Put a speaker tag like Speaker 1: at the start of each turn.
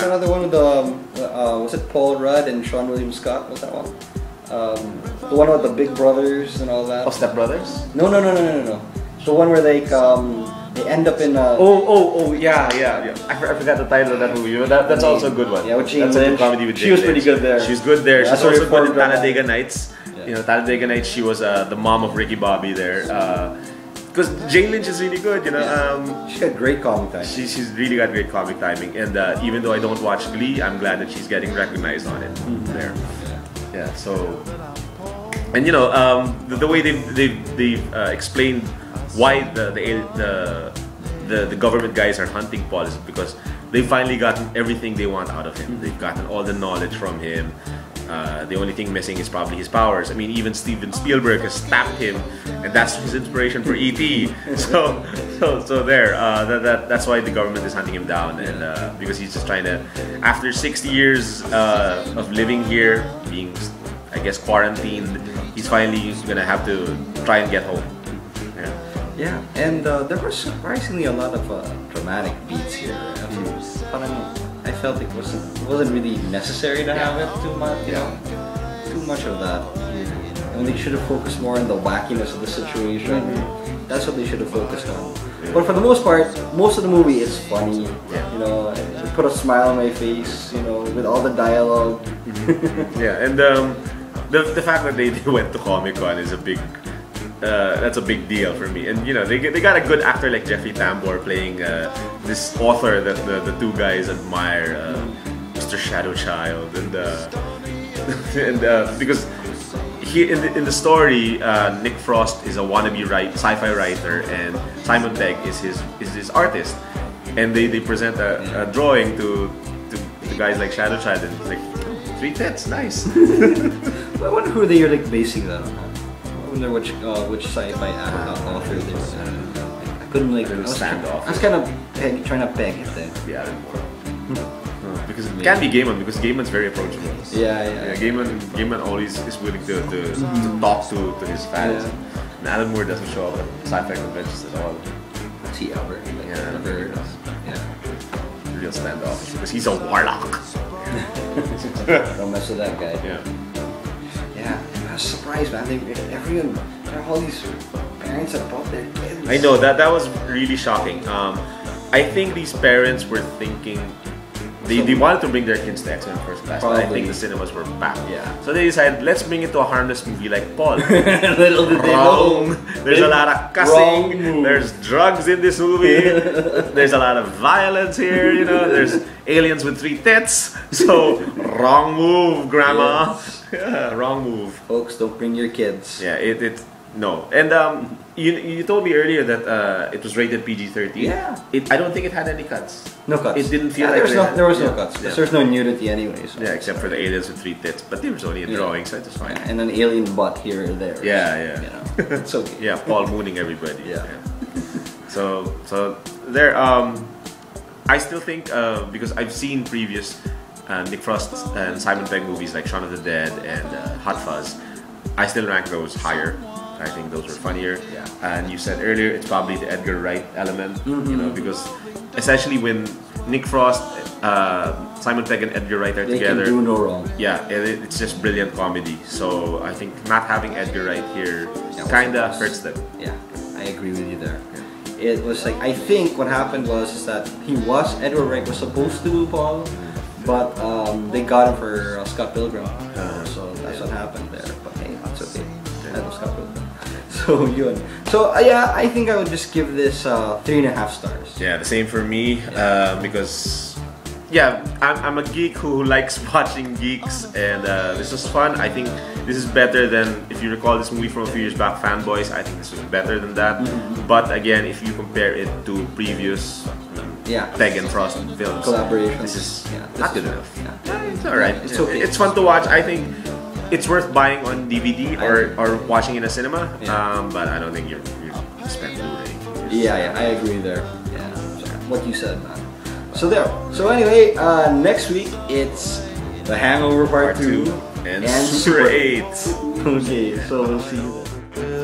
Speaker 1: What's another one with the was it Paul Rudd and Sean William Scott? What's that one? The one with the Big Brothers and all that.
Speaker 2: Oh, Step Brothers?
Speaker 1: No. The one where they end up in.
Speaker 2: Yeah. I forgot the title of that movie, but that's also a good one.
Speaker 1: Yeah, with Jane
Speaker 2: That's
Speaker 1: Lynch.
Speaker 2: a good comedy with Jane
Speaker 1: She was pretty
Speaker 2: Lynch.
Speaker 1: good there.
Speaker 2: She's good there.
Speaker 1: Yeah,
Speaker 2: She's
Speaker 1: that's
Speaker 2: also
Speaker 1: her
Speaker 2: good in
Speaker 1: drama.
Speaker 2: Talladega Nights.
Speaker 1: Yeah.
Speaker 2: You know, Talladega Nights, she was the mom of Ricky Bobby there. Because Jane Lynch is really good, you know.
Speaker 1: She's got great comic timing.
Speaker 2: She's really got great comic timing, and even though I don't watch Glee, I'm glad that she's getting recognized on it there. Yeah. So, and you know, the way they've explained why the government guys are hunting Paul is because they've finally gotten everything they want out of him. They've gotten all the knowledge from him. The only thing missing is probably his powers. I mean, even Steven Spielberg has tapped him, and that's his inspiration for E.T. So there. That's why the government is hunting him down, and because he's just trying to. After 60 years of living here, being, I guess, quarantined, he's finally gonna have to try and get home.
Speaker 1: Yeah, and there were surprisingly a lot of dramatic beats here. I felt it wasn't really necessary to have it too much. You know, too much of that. And they should have focused more on the wackiness of the situation. That's what they should have focused on. But for the most part, most of the movie is funny. You know, it put a smile on my face. You know, with all the dialogue.
Speaker 2: Yeah, and the fact that they went to Comic-Con is a big. That's a big deal for me, and you know they got a good actor like Jeffrey Tambor playing this author that the two guys admire, Mr. Shadow Child, and because he in the story Nick Frost is a wannabe sci-fi writer, and Simon Pegg is his artist, and they present a drawing to guys like Shadow Child, and it's like 3 tits, nice.
Speaker 1: I wonder who they are like basing that on. I wonder which sci-fi author they were. I couldn't like. I was kind of trying to peg it then.
Speaker 2: Yeah, because it can be Gaiman, because Gaiman's very approachable.
Speaker 1: Yeah.
Speaker 2: Gaiman always is willing to talk to his fans.
Speaker 1: Yeah.
Speaker 2: And Alan Moore doesn't show up at sci-fi conventions at all.
Speaker 1: What's he ever?
Speaker 2: Yeah. Real standoffish because he's a warlock.
Speaker 1: Don't mess with that guy. Yeah, I was surprised, man. Everyone, all these parents that brought their kids.
Speaker 2: I know that was really shocking. I think these parents were thinking they wanted to bring their kids to X-Men First Class, but I think the cinemas were packed.
Speaker 1: Yeah.
Speaker 2: So they decided, let's bring it to a harmless movie like Paul.
Speaker 1: Little did they know.
Speaker 2: There's a lot of cussing. There's drugs in this movie. There's a lot of violence here. You know, there's aliens with 3 tits. So wrong move, Grandma.
Speaker 1: Yes.
Speaker 2: Yeah, wrong move.
Speaker 1: Folks, don't bring your kids.
Speaker 2: Yeah, no. And you told me earlier that it was rated PG-13.
Speaker 1: Yeah.
Speaker 2: I don't think it had any cuts.
Speaker 1: No cuts.
Speaker 2: It didn't feel
Speaker 1: there
Speaker 2: like
Speaker 1: was no cuts. Because there's no nudity anyway. So.
Speaker 2: Yeah, except for the aliens with 3 tits. But there was only a drawing, so it was fine.
Speaker 1: And an alien butt here or there.
Speaker 2: Yeah.
Speaker 1: You know, it's okay.
Speaker 2: Yeah, Paul mooning everybody.
Speaker 1: Yeah.
Speaker 2: So there. I still think because I've seen previous Nick Frost and Simon Pegg movies like Shaun of the Dead and Hot Fuzz, I still rank those higher. I think those were funnier.
Speaker 1: Yeah.
Speaker 2: And you said earlier it's probably the Edgar Wright element, you know, because essentially when Nick Frost, Simon Pegg and Edgar Wright are together,
Speaker 1: they can do no wrong.
Speaker 2: Yeah, it's just brilliant comedy. So I think not having Edgar Wright here kinda hurts them.
Speaker 1: Yeah, I agree with you there. It was like, I think what happened was that Edgar Wright was supposed to do Paul, but they got him for Scott Pilgrim. So that's what happened there. But hey, it's okay. I love Scott Pilgrim. So yun. So yeah, I think I would just give this 3.5 stars.
Speaker 2: Yeah, the same for me because yeah, I'm a geek who likes watching geeks, and this was fun. I think this is better than, if you recall this movie from a few years back, Fanboys. I think this was better than that. But again, if you compare it to previous Pegg and Frost films,
Speaker 1: collaborations,
Speaker 2: this is
Speaker 1: not
Speaker 2: good enough.
Speaker 1: Yeah.
Speaker 2: It's alright.
Speaker 1: It's okay.
Speaker 2: It's fun to watch. I think it's worth buying on DVD or watching in a cinema. But I don't think you spend Blu-ray.
Speaker 1: Yeah, I agree there. Yeah, what you said, man. So there. So anyway, next week it's The Hangover Part 2
Speaker 2: and Super 8.
Speaker 1: Okay, so we'll see you then.